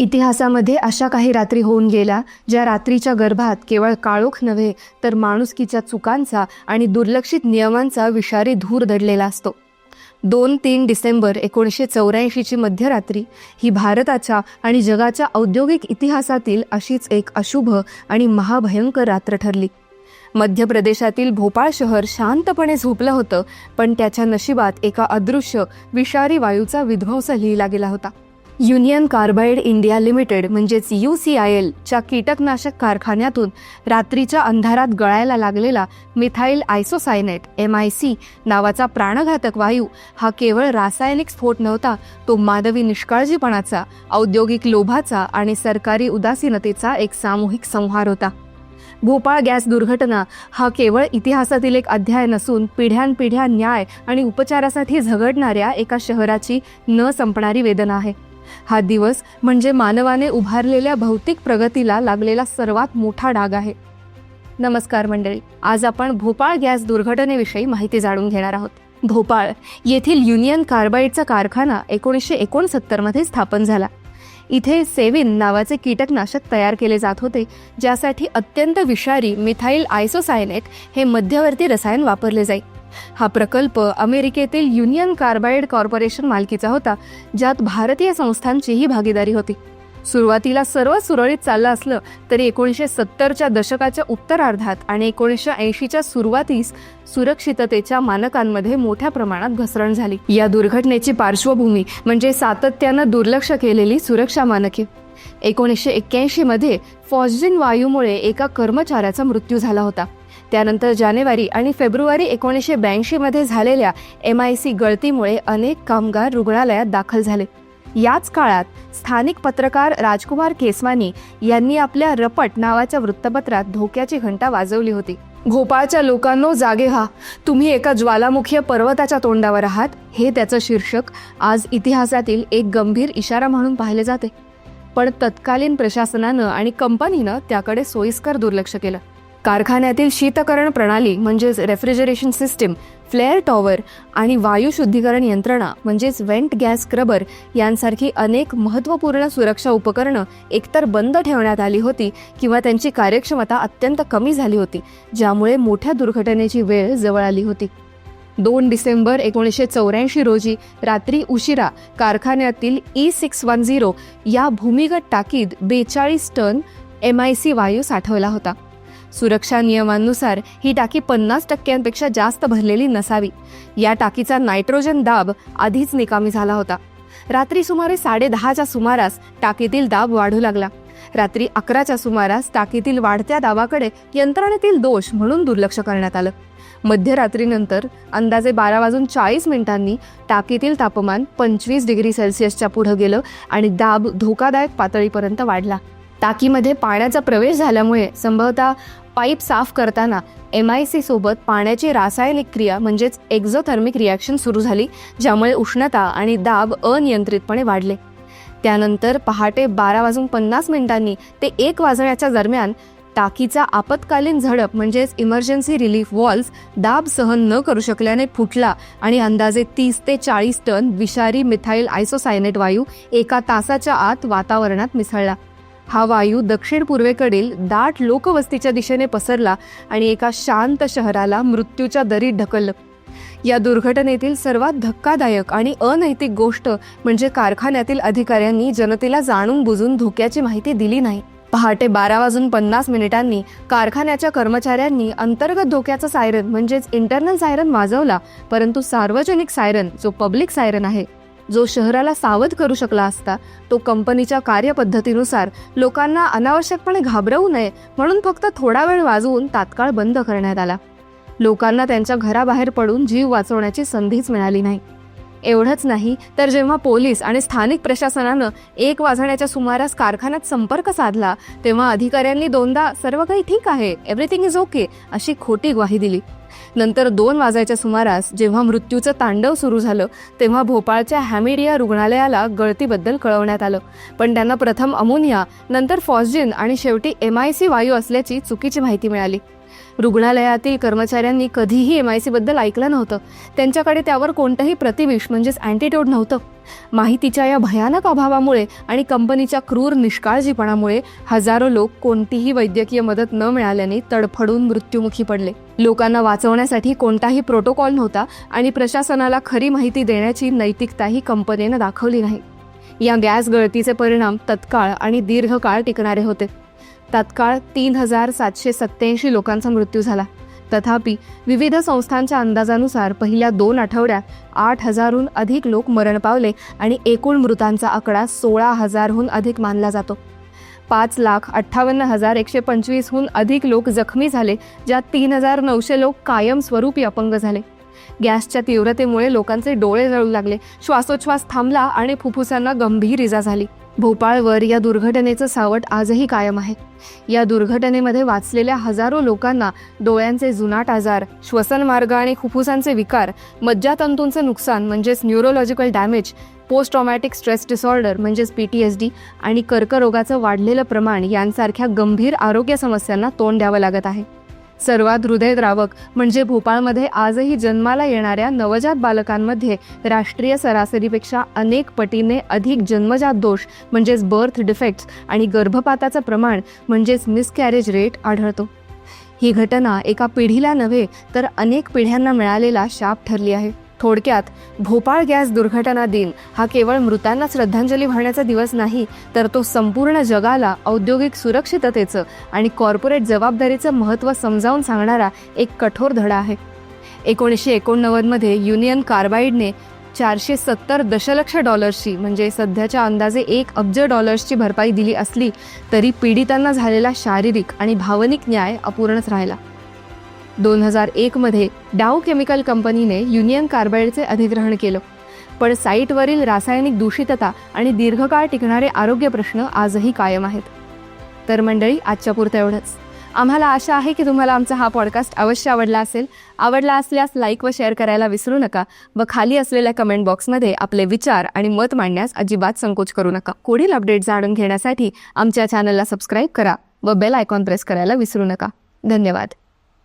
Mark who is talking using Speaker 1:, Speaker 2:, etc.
Speaker 1: इतिहासामध्ये अशा काही रात्री होऊन गेल्या ज्या रात्रीच्या गर्भात केवळ काळोख नव्हे तर माणुसकीच्या चुकांचा आणि दुर्लक्षित नियमांचा विषारी धूर दडलेला असतो. 2-3 डिसेंबर 1984ची मध्यरात्री ही भारताच्या आणि जगाच्या औद्योगिक इतिहासातील अशीच एक अशुभ आणि महाभयंकर रात्र ठरली. मध्य प्रदेशातील भोपाळ शहर शांतपणे झोपलं होतं, पण त्याच्या नशिबात एका अदृश्य विषारी वायूचा विध्वंस लिहिला गेला होता. युनियन कार्बाइड इंडिया लिमिटेड म्हणजेच UCIL च्या कीटकनाशक कारखान्यातून रात्रीच्या अंधारात गळायला लागलेला मिथाइल आयसोसायनेट MIC नावाचा प्राणघातक वायू हा केवळ रासायनिक स्फोट नव्हता, तो मानवी निष्काळजीपणाचा, औद्योगिक लोभाचा आणि सरकारी उदासीनतेचा एक सामूहिक संहार होता. भोपाळ गॅस दुर्घटना हा केवळ इतिहासातील एक अध्याय नसून पिढ्यानपिढ्या न्याय आणि उपचारासाठी झगडणाऱ्या एका शहराची न संपणारी वेदना आहे. हा दिवस म्हणजे मानवाने उभारलेल्या भौतिक प्रगतीला लागलेला सर्वात मोठा डाग आहे. नमस्कार मंडळी, आज आपण भोपाळ गॅस दुर्घटनेविषयी माहिती जाणून घेणार आहोत. भोपाळ येथील युनियन कार्बाइडचा कारखाना 1969 मध्ये स्थापन झाला. इथे सेविन नावाचे कीटकनाशक तयार केले जात होते, ज्यासाठी अत्यंत विषारी मिथाइल आयसोसायनेट हे मध्यवर्ती रसायन वापरले जाई. हा प्रकल्प अमेरिकेतील युनियन कार्बाइड कॉर्पोरेशन मालकीचा होता, ज्यात भारतीय संस्थांचीही भागीदारी होती. सुरुवातीला सर्व सुरळीत चाललं असलं तरी 1970च्या दशकाच्या उत्तरार्धात आणि 1980च्या सुरुवातीस सुरक्षिततेच्या मानकांमध्ये मोठ्या प्रमाणात घसरण झाली. या दुर्घटनेची पार्श्वभूमी म्हणजे सातत्यानं दुर्लक्ष केलेली सुरक्षा मानके. 1981 मध्ये फॉस्जिन वायूमुळे एका कर्मचाऱ्याचा मृत्यू झाला होता. त्यानंतर जानेवारी आणि फेब्रुवारी 1982 मध्ये झालेल्या MIC गळतीमुळे अनेक कामगार रुग्णालयात दाखल झाले. याच काळात स्थानिक पत्रकार राजकुमार केसवानी यांनी आपल्या रपट नावाच्या वृत्तपत्रात धोक्याची घंटा वाजवली होती. भोपाळच्या लोकांनो, जागे व्हा, तुम्ही एका ज्वालामुखी पर्वताच्या तोंडावर आहात. हे त्याचं शीर्षक आज इतिहासातील एक गंभीर इशारा म्हणून पाहिले जाते. पण तत्कालीन प्रशासनानं आणि कंपनीनं त्याकडे सोयीस्कर दुर्लक्ष केलं. कारखान्यातील शीतकरण प्रणाली म्हणजेच रेफ्रिजरेशन सिस्टीम, फ्लेअर टॉवर आणि वायू शुद्धीकरण यंत्रणा म्हणजेच वेंट गॅस स्क्रबर यांसारखी अनेक महत्त्वपूर्ण सुरक्षा उपकरणं एकतर बंद ठेवण्यात आली होती किंवा त्यांची कार्यक्षमता अत्यंत कमी झाली होती, ज्यामुळे मोठ्या दुर्घटनेची वेळ जवळ आली होती. 2 डिसेंबर 1984 रोजी रात्री उशिरा कारखान्यातील E610 या भूमिगत टाकीत 42 टन MIC वायू साठवला होता. सुरक्षा नियमांनुसार ही टाकी 50% जास्त भरलेली नसावी. या टाकीचा नायट्रोजन दाब आधीच निकामी झाला होता. रात्री सुमारे 10:30च्या सुमारास टाकीतील दाब वाढू लागला. रात्री 11च्या सुमारास टाकीतील वाढत्या दाबाकडे यंत्रणेतील दोष म्हणून दुर्लक्ष करण्यात आलं. मध्यरात्रीनंतर अंदाजे 12:40 टाकीतील तापमान 25 डिग्री सेल्सिअसच्या पुढे गेलं आणि दाब धोकादायक पातळीपर्यंत वाढला. टाकीमध्ये पाण्याचा प्रवेश झाल्यामुळे संभवतः पाईप साफ करताना MIC सोबत पाण्याची रासायनिक क्रिया म्हणजेच एक्झोथर्मिक रिॲक्शन सुरू झाली, ज्यामुळे उष्णता आणि दाब अनियंत्रितपणे वाढले. त्यानंतर पहाटे 12:50 ते 1 वाजण्याच्या दरम्यान टाकीचा आपत्कालीन झडप म्हणजेच इमर्जन्सी रिलीफ वॉल्व्ह दाब सहन न करू शकल्याने फुटला आणि अंदाजे 30 ते 40 टन विषारी मिथाइल आयसोसायनेट वायू एका तासाच्या आत वातावरणात मिसळला. हा वायू दक्षिण पूर्वेकडील दाट लोकवस्तीच्या दिशेने पसरला आणि एका शांत शहराला मृत्यूच्या दरीत ढकललं. या दुर्घटनेतील सर्वात धक्कादायक आणि अनैतिक गोष्ट म्हणजे कारखान्यातील अधिकाऱ्यांनी जनतेला जाणून बुजून धोक्याची माहिती दिली नाही. पहाटे 12:50 कारखान्याच्या कर्मचाऱ्यांनी अंतर्गत धोक्याचा सायरन म्हणजेच इंटरनल सायरन वाजवला, परंतु सार्वजनिक सायरन जो पब्लिक सायरन आहे, जो शहराला सावध करू शकला असता, तो कंपनीच्या कार्यपद्धतीनुसार लोकांना अनावश्यकपणे घाबरवू नये म्हणून फक्त थोडा वेळ वाजवून तात्काळ बंद करण्यात आला. लोकांना त्यांच्या घराबाहेर पडून जीव वाचवण्याची संधीच मिळाली नाही. एवढंच नाही तर जेव्हा पोलीस आणि स्थानिक प्रशासनानं 1 वाजण्याच्या सुमारास कारखान्यात संपर्क साधला, तेव्हा अधिकाऱ्यांनी 2दा सर्व काही ठीक आहे, एव्हरीथिंग इज ओके अशी खोटी ग्वाही दिली. नंतर 2 वाजायच्या सुमारास जेव्हा मृत्यूचं तांडव सुरू झालं, तेव्हा भोपाळच्या हॅमिडिया रुग्णालयाला गळतीबद्दल कळवण्यात आलं, पण त्यांना प्रथम अमोनिया, नंतर फॉस्जिन आणि शेवटी MIC वायू असल्याची चुकीची माहिती मिळाली. रुग्णालयातील कर्मचाऱ्यांनी कधीही MIC-बद्दल ऐकलं नव्हतं. त्यांच्याकडे त्यावर कोणतंही प्रतिविष म्हणजेच अँटीडोट नव्हतं. माहितीच्या या भयानक अभावामुळे आणि कंपनीच्या क्रूर निष्काळजीपणामुळे हजारो लोक कोणतीही वैद्यकीय मदत न मिळाल्याने तडफडून मृत्युमुखी पडले. लोकांना वाचवण्यासाठी कोणताही प्रोटोकॉल नव्हता आणि प्रशासनाला खरी माहिती देण्याची नैतिकताही कंपनीनं दाखवली नाही. या गॅस गळतीचे परिणाम तत्काळ आणि दीर्घकाळ टिकणारे होते. तत्काळ 3,787 लोकांचा मृत्यू झाला. तथापि विविध संस्थांच्या अंदाजानुसार पहिल्या 2 आठवड्यात 8,000हून अधिक लोक मरण पावले आणि एकूण मृतांचा आकडा 16,000हून अधिक मानला जातो. 5,58,125हून अधिक लोक जखमी झाले, ज्यात 3,900 लोक कायमस्वरूपी अपंग झाले. गॅसच्या तीव्रतेमुळे लोकांचे डोळे जळू लागले, श्वासोच्छ्वास थांबला आणि फुफ्फुसांना गंभीर इजा झाली. भोपाळवर या दुर्घटनेचं सावट आजही कायम आहे. या दुर्घटनेमध्ये वाचलेल्या हजारो लोकांना डोळ्यांचे जुनाट आजार, श्वसनमार्ग आणि फुफ्फुसांचे विकार, मज्जातंतूंचे नुकसान म्हणजेच neurological damage, post traumatic stress disorder म्हणजेच PTSD आणि कर्करोगाचं वाढलेलं प्रमाण यांसारख्या गंभीर आरोग्य समस्यांना तोंड द्यावं लागत आहे. सर्वात हृदयद्रावक म्हणजे भोपाळमध्ये आजही जन्माला येणाऱ्या नवजात बालकांमध्ये राष्ट्रीय सरासरीपेक्षा अनेक पटीने अधिक जन्मजात दोष म्हणजेच बर्थ डिफेक्ट्स आणि गर्भपाताचं प्रमाण म्हणजेच मिसकॅरेज रेट आढळतो. ही घटना एका पिढीला नव्हे तर अनेक पिढ्यांना मिळालेला शाप ठरली आहे. थोडक्यात भोपाळ गॅस दुर्घटना दिन हा केवळ मृतांना श्रद्धांजली वाहण्याचा दिवस नाही, तर तो संपूर्ण जगाला औद्योगिक सुरक्षिततेचं आणि कॉर्पोरेट जबाबदारीचं महत्त्व समजावून सांगणारा एक कठोर धडा आहे. 1989मध्ये युनियन कार्बाइडने $470 दशलक्ष म्हणजे सध्याच्या अंदाजे $1 अब्ज भरपाई दिली असली तरी पीडितांना झालेला शारीरिक आणि भावनिक न्याय अपूर्णच राहिला. 2001मध्ये डाव केमिकल कंपनीने युनियन कार्बाइडचे अधिग्रहण केलं, पण साईटवरील रासायनिक दूषितता आणि दीर्घकाळ टिकणारे आरोग्य प्रश्न आजही कायम आहेत. तर मंडळी, आजच्या पुरतं एवढंच. आम्हाला आशा आहे की तुम्हाला आमचा हा पॉडकास्ट अवश्य आवडला असेल. आवडला असल्यास लाईक व शेअर करायला विसरू नका व खाली असलेल्या कमेंट बॉक्समध्ये आपले विचार आणि मत मांडण्यास अजिबात संकोच करू नका. पुढील अपडेट जाणून घेण्यासाठी आमच्या चॅनलला सबस्क्राईब करा व बेल आयकॉन प्रेस करायला विसरू नका. धन्यवाद.